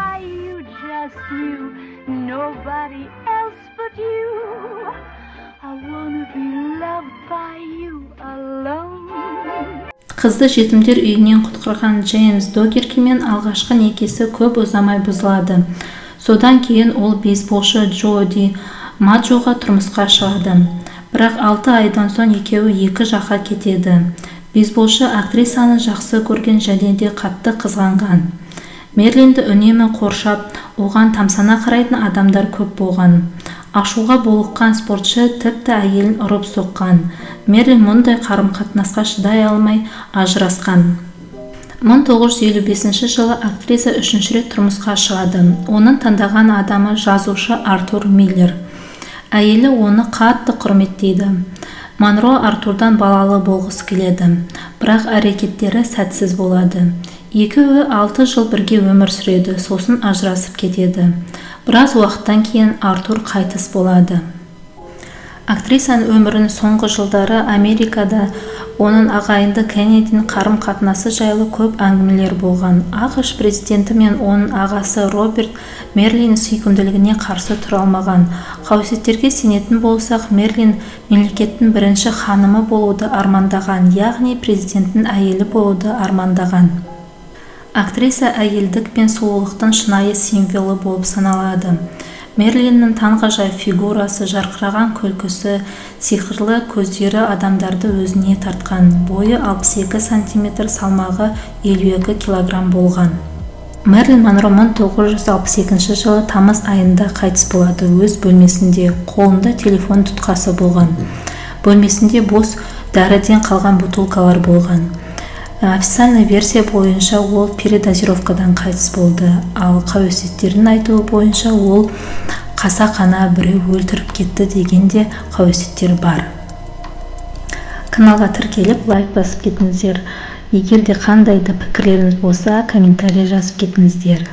Қызды жетімдер үйінен құтқарған Джеймс Догеркимен алғашқы некесі көп ұзамай бұзылады. Содан кейін ол бейсболшы Джоди Маджоға тұрмысқа шығады. Бірақ 6 айдан соң екеуі екі жаққа кетеді. Бейсболшы актрисаны жақсы көрген және де қатты қызғанған. Мерлинді үнемі қоршап, оған тамсана қарайтын адамдар көп болған. Ашуға булыққан спортшы тіпті әйелін ұрып соққан. Мерлин мұндай қарым-қатынасқа шыдай алмай ажырасқан. 1955 жылы актриса үшінші рет тұрмысқа шығады. Оның таңдаған адамы жазушы Артур Миллер. Әйелі оны қатты құрметтейді. Монро Артурдан балалы болғысы келеді, бірақ әрекеттері сәтсіз болады. Екеуі 6 жыл бірге өмір сүреді, сосын ажырасып кетеді. Біраз уақыттан кейін Артур қайтыс болады. Актрисаның өмірінің соңғы жылдары Америкада оның ағайынды Кеннедидің қарым-қатынасы жайлы көп әңгімелер болған. ақш президенті мен оның ағасы Роберт Мерлин сүйкімділігіне қарсы тұра алмаған. Қауесеттерге сенетін болсақ, Мерлин мемлекеттің бірінші ханымы болуды армандаған, яғни президенттің әйелі болуды армандаған. Актриса әйелдік пен сұлулықтың шынайы символы болып саналады. Мерлиннің таңғажайып фигурасы, жарқыраған күлкісі, сиқырлы көздері адамдарды өзіне тартқан. Бойы 62 см, салмағы 52 кг болған. Мерлин Монро 1962 жылы тамыз айында қайтыс болады. Өз бөлмесінде, қолында телефон тұтқасы болған. Бөлмесінде бос дәріден қалған бутылкалар болған. Официальный версия бойынша ол передозировкадан қайтыс болды, ал қауесеттердің айтуы бойынша ол қасақана біреу өлтіріп кетті дегенде қауесеттер бар. Каналға тіркеліп, лайк басып кетіңіздер. Егер де қандай да пікірлеріңіз болса, комментарий жазып кетіңіздер.